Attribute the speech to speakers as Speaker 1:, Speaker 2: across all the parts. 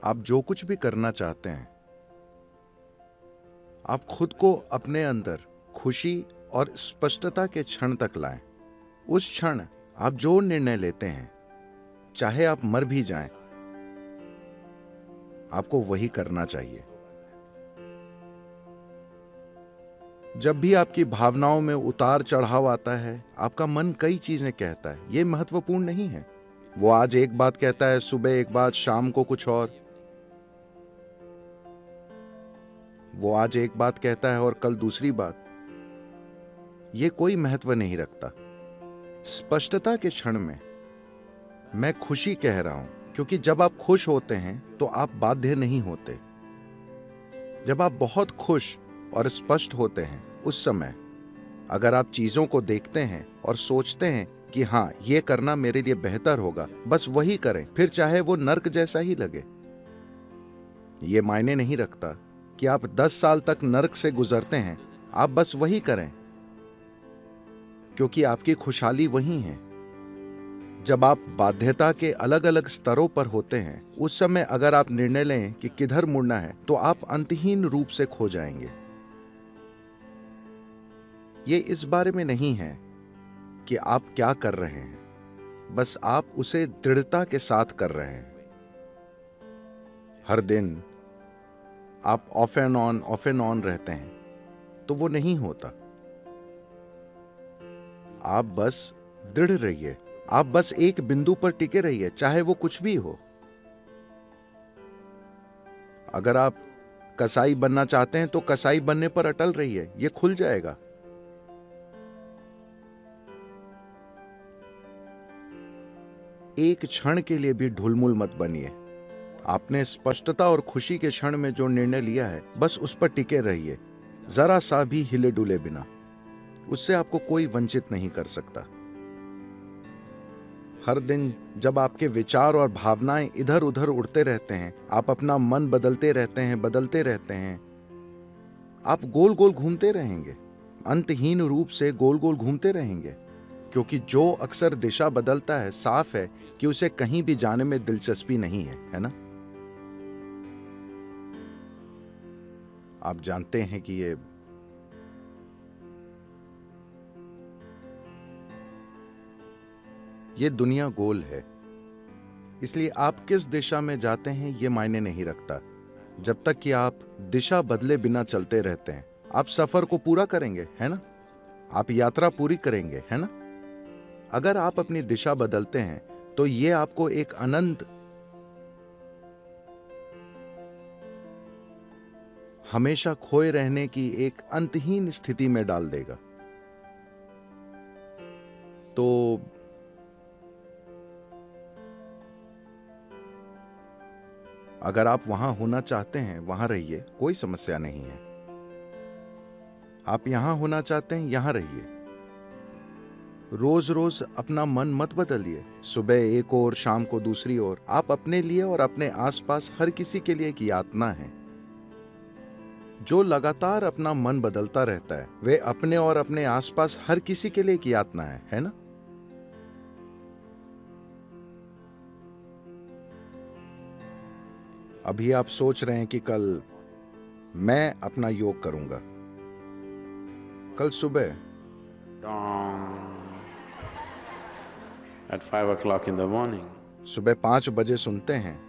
Speaker 1: आप जो कुछ भी करना चाहते हैं, आप खुद को अपने अंदर खुशी और स्पष्टता के क्षण तक लाएं। उस क्षण आप जो निर्णय लेते हैं, चाहे आप मर भी जाएं, आपको वही करना चाहिए। जब भी आपकी भावनाओं में उतार चढ़ाव आता है, आपका मन कई चीजें कहता है, ये महत्वपूर्ण नहीं है। वो आज एक बात कहता है, सुबह एक बात, शाम को कुछ और। वो आज एक बात कहता है और कल दूसरी बात। ये कोई महत्व नहीं रखता। स्पष्टता के क्षण में मैं खुशी कह रहा हूं, क्योंकि जब आप खुश होते हैं तो आप बाध्य नहीं होते। जब आप बहुत खुश और स्पष्ट होते हैं, उस समय अगर आप चीजों को देखते हैं और सोचते हैं कि हाँ, ये करना मेरे लिए बेहतर होगा, बस वही करें, फिर चाहे वो नर्क जैसा ही लगे। ये मायने नहीं रखता कि आप 10 साल तक नर्क से गुजरते हैं, आप बस वही करें, क्योंकि आपकी खुशहाली वही है। जब आप बाध्यता के अलग अलग स्तरों पर होते हैं, उस समय अगर आप निर्णय लें कि किधर मुड़ना है, तो आप अंतहीन रूप से खो जाएंगे। ये इस बारे में नहीं है कि आप क्या कर रहे हैं, बस आप उसे दृढ़ता के साथ कर रहे हैं। हर दिन आप ऑफ एंड ऑन रहते हैं, तो वो नहीं होता। आप बस दृढ़ रहिए, आप बस एक बिंदु पर टिके रहिए, चाहे वो कुछ भी हो। अगर आप कसाई बनना चाहते हैं तो कसाई बनने पर अटल रहिए, ये खुल जाएगा। एक क्षण के लिए भी ढुलमुल मत बनिए। आपने स्पष्टता और खुशी के क्षण में जो निर्णय लिया है, बस उस पर टिके रहिए, जरा सा भी हिले डुले बिना। उससे आपको कोई वंचित नहीं कर सकता। हर दिन जब आपके विचार और भावनाएं इधर उधर उड़ते रहते हैं, आप अपना मन बदलते रहते हैं, आप गोल गोल घूमते रहेंगे, अंतहीन रूप से गोल गोल घूमते रहेंगे, क्योंकि जो अक्सर दिशा बदलता है, साफ है कि उसे कहीं भी जाने में दिलचस्पी नहीं है, है ना? आप जानते हैं कि ये दुनिया गोल है, इसलिए आप किस दिशा में जाते हैं ये मायने नहीं रखता। जब तक कि आप दिशा बदले बिना चलते रहते हैं, आप सफर को पूरा करेंगे, है ना? आप यात्रा पूरी करेंगे, है ना? अगर आप अपनी दिशा बदलते हैं तो ये आपको एक अनंत, हमेशा खोए रहने की एक अंतहीन स्थिति में डाल देगा। तो अगर आप वहां होना चाहते हैं, वहां रहिए, कोई समस्या नहीं है। आप यहां होना चाहते हैं, यहां रहिए। रोज रोज अपना मन मत बदलिए, सुबह एक और, शाम को दूसरी ओर। आप अपने लिए और अपने आसपास हर किसी के लिए एक यातना है। जो लगातार अपना मन बदलता रहता है, वे अपने और अपने आसपास हर किसी के लिए एक यातना है ना? अभी आप सोच रहे हैं कि कल मैं अपना योग करूंगा। कल सुबह
Speaker 2: at 5 o'clock in the morning.
Speaker 1: सुबह 5 बजे सुनते हैं।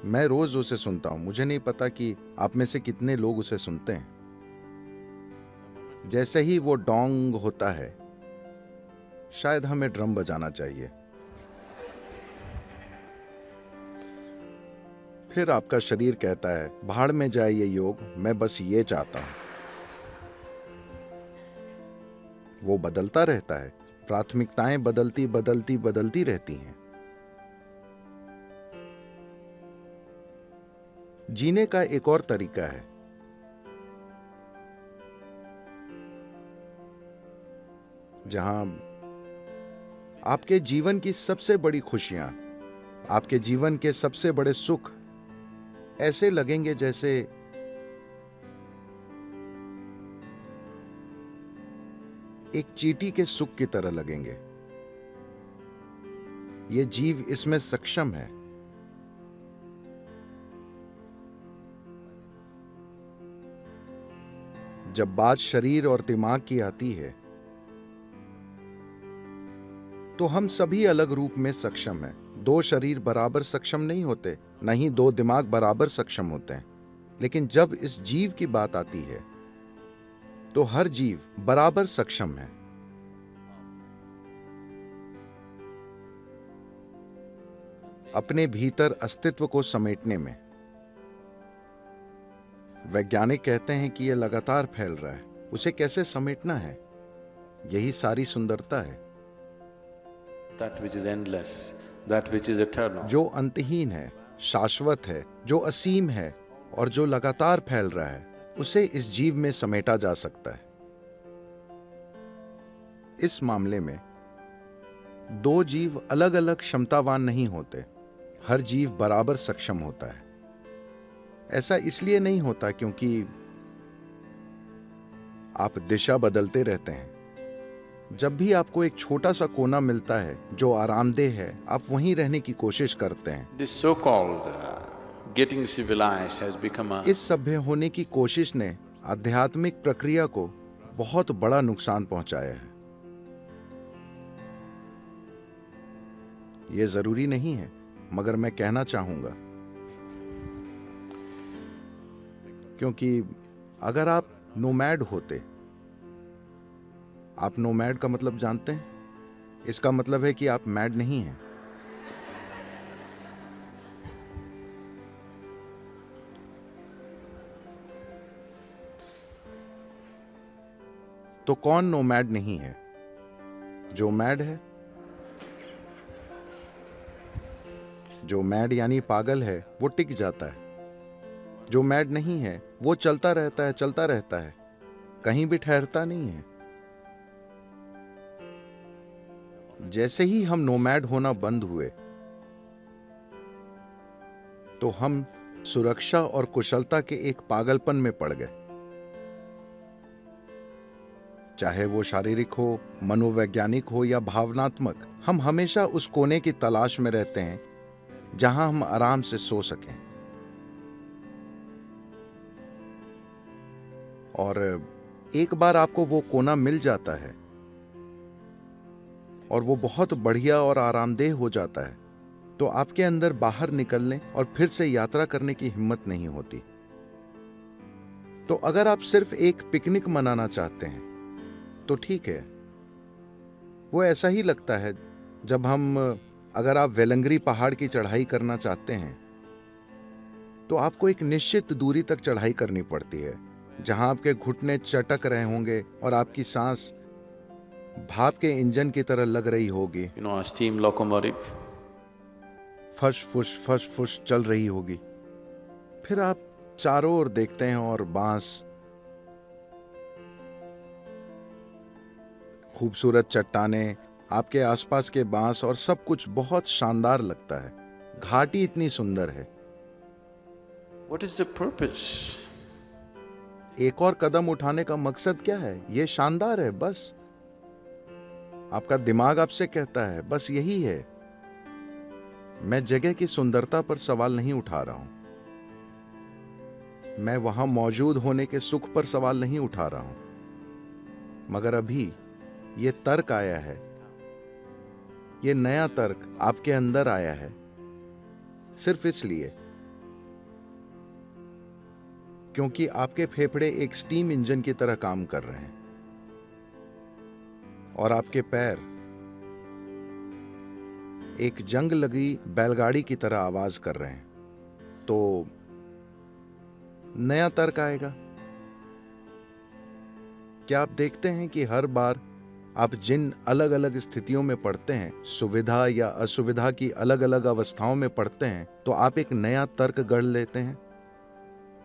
Speaker 1: मैं रोज उसे सुनता हूं। मुझे नहीं पता कि आप में से कितने लोग उसे सुनते हैं। जैसे ही वो डोंग होता है, शायद हमें ड्रम बजाना चाहिए। फिर आपका शरीर कहता है, भाड़ में जाए ये योग, मैं बस ये चाहता हूं। वो बदलता रहता है, प्राथमिकताएं बदलती बदलती बदलती रहती हैं। जीने का एक और तरीका है, जहां आपके जीवन की सबसे बड़ी खुशियां, आपके जीवन के सबसे बड़े सुख ऐसे लगेंगे जैसे एक चींटी के सुख की तरह लगेंगे। ये जीव इसमें सक्षम है। जब बात शरीर और दिमाग की आती है तो हम सभी अलग रूप में सक्षम हैं। दो शरीर बराबर सक्षम नहीं होते, न ही दो दिमाग बराबर सक्षम होते हैं। लेकिन जब इस जीव की बात आती है तो हर जीव बराबर सक्षम है। अपने भीतर अस्तित्व को समेटने में। वैज्ञानिक कहते हैं कि यह लगातार फैल रहा है, उसे कैसे समेटना है, यही सारी सुंदरता है।
Speaker 2: That which is endless, that which is eternal.
Speaker 1: जो अंतहीन है, शाश्वत है, जो असीम है और जो लगातार फैल रहा है, उसे इस जीव में समेटा जा सकता है। इस मामले में दो जीव अलग अलग क्षमतावान नहीं होते, हर जीव बराबर सक्षम होता है। ऐसा इसलिए नहीं होता क्योंकि आप दिशा बदलते रहते हैं। जब भी आपको एक छोटा सा कोना मिलता है जो आरामदेह है, आप वहीं रहने की कोशिश करते हैं।
Speaker 2: This so-called getting civilized has become a
Speaker 1: इस सभ्य होने की कोशिश ने आध्यात्मिक प्रक्रिया को बहुत बड़ा नुकसान पहुंचाया है। यह जरूरी नहीं है, मगर मैं कहना चाहूंगा, क्योंकि अगर आप नोमैड होते, आप नोमैड का मतलब जानते हैं? इसका मतलब है कि आप मैड नहीं हैं। तो कौन नोमैड नहीं है? जो मैड है। जो मैड यानी पागल है, वो टिक जाता है। जो मैड नहीं है, वो चलता रहता है, कहीं भी ठहरता नहीं है। जैसे ही हम नोमैड होना बंद हुए, तो हम सुरक्षा और कुशलता के एक पागलपन में पड़ गए। चाहे वो शारीरिक हो, मनोवैज्ञानिक हो या भावनात्मक, हम हमेशा उस कोने की तलाश में रहते हैं जहां हम आराम से सो सकें। और एक बार आपको वो कोना मिल जाता है और वो बहुत बढ़िया और आरामदेह हो जाता है, तो आपके अंदर बाहर निकलने और फिर से यात्रा करने की हिम्मत नहीं होती। तो अगर आप सिर्फ एक पिकनिक मनाना चाहते हैं तो ठीक है, वो ऐसा ही लगता है जब अगर आप वेलंगरी पहाड़ की चढ़ाई करना चाहते हैं तो आपको एक निश्चित दूरी तक चढ़ाई करनी पड़ती है, जहां आपके घुटने चटक रहे होंगे और आपकी सांस भाप के इंजन की तरह लग रही होगी।
Speaker 2: a steam locomotive.
Speaker 1: फश फुश चल रही होगी। फिर आप चारों ओर देखते हैं और बांस, खूबसूरत चट्टानें, आपके आसपास के बांस और सब कुछ बहुत शानदार लगता है। घाटी इतनी सुंदर है।
Speaker 2: What is the purpose?
Speaker 1: एक और कदम उठाने का मकसद क्या है? ये शानदार है, बस। आपका दिमाग आपसे कहता है, बस यही है। मैं जगह की सुंदरता पर सवाल नहीं उठा रहा हूं, मैं वहां मौजूद होने के सुख पर सवाल नहीं उठा रहा हूं। मगर अभी ये तर्क आया है, ये नया तर्क आपके अंदर आया है, सिर्फ इसलिए क्योंकि आपके फेफड़े एक स्टीम इंजन की तरह काम कर रहे हैं और आपके पैर एक जंग लगी बैलगाड़ी की तरह आवाज कर रहे हैं। तो नया तर्क आएगा। क्या आप देखते हैं कि हर बार आप जिन अलग अलग स्थितियों में पड़ते हैं, सुविधा या असुविधा की अलग अलग अवस्थाओं में पड़ते हैं, तो आप एक नया तर्क गढ़ लेते हैं?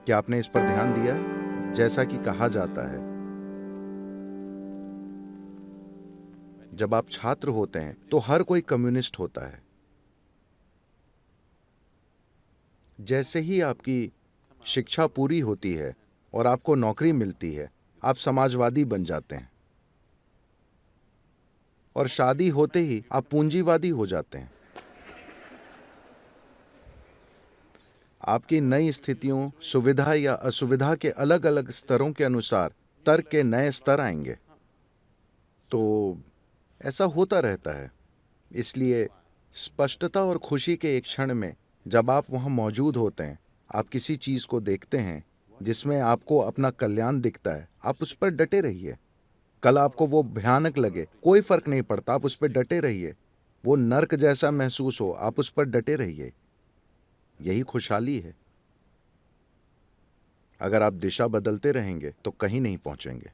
Speaker 1: क्या आपने इस पर ध्यान दिया है? जैसा कि कहा जाता है, जब आप छात्र होते हैं तो हर कोई कम्युनिस्ट होता है। जैसे ही आपकी शिक्षा पूरी होती है और आपको नौकरी मिलती है, आप समाजवादी बन जाते हैं और शादी होते ही आप पूंजीवादी हो जाते हैं। आपकी नई स्थितियों, सुविधा या असुविधा के अलग अलग स्तरों के अनुसार तर्क के नए स्तर आएंगे। तो ऐसा होता रहता है। इसलिए स्पष्टता और खुशी के एक क्षण में जब आप वहां मौजूद होते हैं, आप किसी चीज को देखते हैं जिसमें आपको अपना कल्याण दिखता है, आप उस पर डटे रहिए। कल आपको वो भयानक लगे, कोई फर्क नहीं पड़ता, आप उस पर डटे रहिए। वो नर्क जैसा महसूस हो, आप उस पर डटे रहिए। यही खुशहाली है। अगर आप दिशा बदलते रहेंगे तो कहीं नहीं पहुंचेंगे।